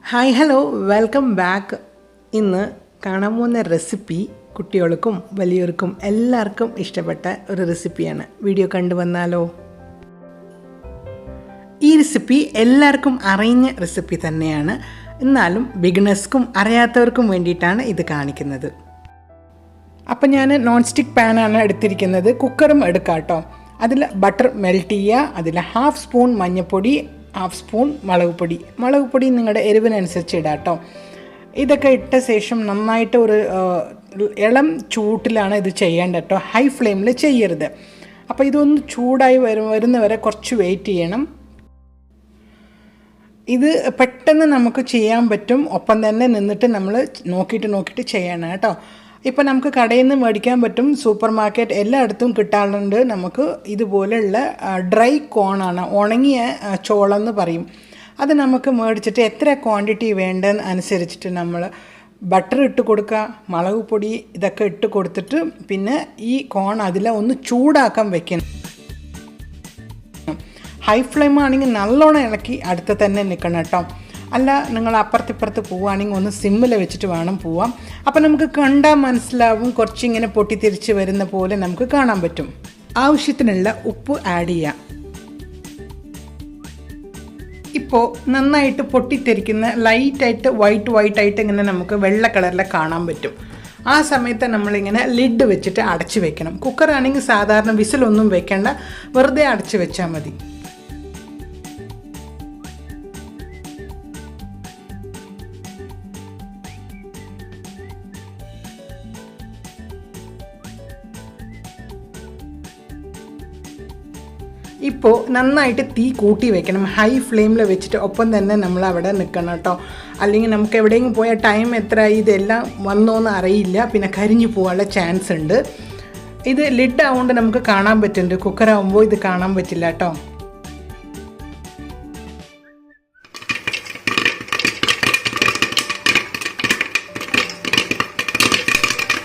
Hi hello welcome back. ഇന്ന് കാണാൻ പോകുന്ന റെസിപ്പി കുട്ടികൾക്കും വലിയവർക്കും എല്ലാവർക്കും ഇഷ്ടപ്പെട്ട ഒരു റെസിപ്പിയാണ്. വീഡിയോ കണ്ടു വന്നാലോ? ഈ റെസിപ്പി എല്ലാവർക്കും അറിയുന്ന റെസിപ്പി തന്നെയാണ്. എന്നാലും ബിഗിനേഴ്സ്ക്കും അറിയാത്തവർക്കും വേണ്ടിയിട്ടാണ് ഇത് കാണിക്കുന്നത്. അപ്പം ഞാൻ നോൺ സ്റ്റിക്ക് പാനാണ് എടുത്തിരിക്കുന്നത്. കുക്കറും എടുക്കാം കേട്ടോ. അതിൽ ബട്ടർ മെൽറ്റ് ചെയ്യുക. അതിൽ 1/2 സ്പൂൺ മഞ്ഞൾപ്പൊടി, 1/2 സ്പൂൺ മുളക് പൊടി നിങ്ങളുടെ എരിവിനനുസരിച്ച് ഇടാം കേട്ടോ. ഇതൊക്കെ ഇട്ട ശേഷം നന്നായിട്ട് ഒരു ഇളം ചൂട്ടിലാണ് ഇത് ചെയ്യേണ്ടത് കേട്ടോ. ഹൈ ഫ്ലെയിമിൽ ചെയ്യരുത്. അപ്പോൾ ഇതൊന്ന് ചൂടായി വരുന്നവരെ കുറച്ച് വെയിറ്റ് ചെയ്യണം. ഇത് പെട്ടെന്ന് നമുക്ക് ചെയ്യാൻ പറ്റും. ഒപ്പം തന്നെ നിന്നിട്ട് നമ്മൾ നോക്കിയിട്ട് ചെയ്യണം കേട്ടോ. ഇപ്പോൾ നമുക്ക് കടയിൽ നിന്ന് മേടിക്കാൻ പറ്റും, സൂപ്പർ മാർക്കറ്റ് എല്ലായിടത്തും കിട്ടാറുണ്ട്. നമുക്ക് ഇതുപോലെയുള്ള ഡ്രൈ കോണാണ്, ഉണങ്ങിയ ചോളം എന്ന് പറയും. അത് നമുക്ക് മേടിച്ചിട്ട് എത്ര ക്വാണ്ടിറ്റി വേണ്ടതെന്ന് അനുസരിച്ചിട്ട് നമ്മൾ ബട്ടർ ഇട്ട് കൊടുക്കുക, മുളക് പൊടി ഇതൊക്കെ ഇട്ട് കൊടുത്തിട്ട് പിന്നെ ഈ കോൺ അതിൽ ഒന്ന് ചൂടാക്കാൻ വെക്കണം. ഹൈ ഫ്ലെയിം ആണെങ്കിൽ നല്ലോണം ഇളക്കി അടുത്ത് തന്നെ നിൽക്കണം കേട്ടോ. അല്ല നിങ്ങൾ അപ്പുറത്തിപ്പുറത്ത് പോവുകയാണെങ്കിൽ ഒന്ന് സിമ്മിൽ വെച്ചിട്ട് വേണം പോവാം. അപ്പം നമുക്ക് കണ്ടാൽ മനസ്സിലാവും, കുറച്ചിങ്ങനെ പൊട്ടിത്തിരിച്ച് വരുന്ന പോലെ നമുക്ക് കാണാൻ പറ്റും. ആവശ്യത്തിനുള്ള ഉപ്പ് ആഡ് ചെയ്യാം. ഇപ്പോൾ നന്നായിട്ട് പൊട്ടിത്തെറിക്കുന്ന ലൈറ്റായിട്ട് വൈറ്റ് ഇങ്ങനെ നമുക്ക് വെള്ള കളറിൽ കാണാൻ പറ്റും. ആ സമയത്ത് നമ്മളിങ്ങനെ ലിഡ് വെച്ചിട്ട് അടച്ച് വെക്കണം. കുക്കറാണെങ്കിൽ സാധാരണ വിസിലൊന്നും വെക്കേണ്ട, വെറുതെ അടച്ച് വെച്ചാൽ മതി. ഇപ്പോൾ നന്നായിട്ട് തീ കൂട്ടി വെക്കണം, ഹൈ ഫ്ലെയിമിൽ വെച്ചിട്ട്. ഒപ്പം തന്നെ നമ്മൾ അവിടെ നിൽക്കണം കേട്ടോ. അല്ലെങ്കിൽ നമുക്ക് എവിടെയെങ്കിലും പോയാൽ ടൈം എത്ര ഇതെല്ലാം വന്നോന്ന് അറിയില്ല, പിന്നെ കരിഞ്ഞു പോകാനുള്ള ചാൻസ് ഉണ്ട്. ഇത് ലിഡ് ആവുകൊണ്ട് നമുക്ക് കാണാൻ പറ്റുന്നുണ്ട്, കുക്കറാകുമ്പോൾ ഇത് കാണാൻ പറ്റില്ല കേട്ടോ.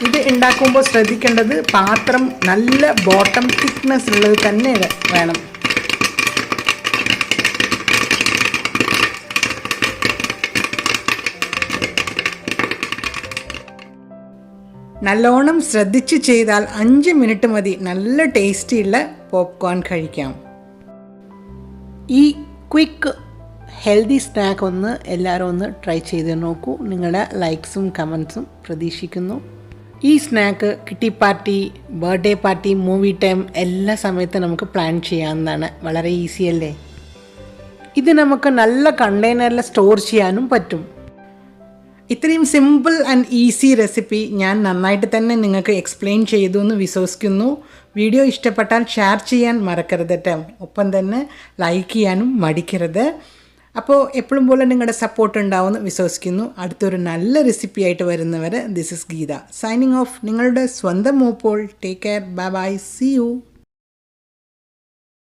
ഇത് ഉണ്ടാക്കുമ്പോൾ ശ്രദ്ധിക്കേണ്ടത് പാത്രം നല്ല ബോട്ടം തിക്നെസ് ഉള്ളത് തന്നെ വേണം. നല്ലോണം ശ്രദ്ധിച്ച് ചെയ്താൽ 5 മിനിറ്റ് മതി നല്ല ടേസ്റ്റിയുള്ള പോപ്കോൺ കഴിക്കാം. ഈ ക്വിക്ക് ഹെൽത്തി സ്നാക്ക് എല്ലാവരും ഒന്ന് ട്രൈ ചെയ്ത് നോക്കൂ. നിങ്ങളുടെ ലൈക്സും കമൻസും പ്രതീക്ഷിക്കുന്നു. ഈ സ്നാക്ക് കിട്ടി party, birthday party, movie time എല്ലാ സമയത്തും നമുക്ക് പ്ലാൻ ചെയ്യാവുന്നതാണ്. വളരെ ഈസി അല്ലേ? ഇത് നമുക്ക് നല്ല കണ്ടെയ്നറിൽ സ്റ്റോർ ചെയ്യാനും പറ്റും. ഇത്രയും സിമ്പിൾ ആൻഡ് ഈസി റെസിപ്പി ഞാൻ നന്നായിട്ട് തന്നെ നിങ്ങൾക്ക് എക്സ്പ്ലെയിൻ ചെയ്തു എന്ന് വിശ്വസിക്കുന്നു. വീഡിയോ ഇഷ്ടപ്പെട്ടാൽ ഷെയർ ചെയ്യാൻ മറക്കരുത് കേട്ടോ. ഒപ്പം തന്നെ ലൈക്ക് ചെയ്യാനും മടിക്കരുത്. അപ്പോൾ എപ്പോഴും പോലെ നിങ്ങളുടെ സപ്പോർട്ട് ഉണ്ടാവുമെന്ന് വിശ്വസിക്കുന്നു. അടുത്തൊരു നല്ല റെസിപ്പി ആയിട്ട് വരുന്നവരെ this is Geetha signing off. നിങ്ങളുടെ സ്വന്തം മോപ്പോൾ. Take care. Bye bye. See U.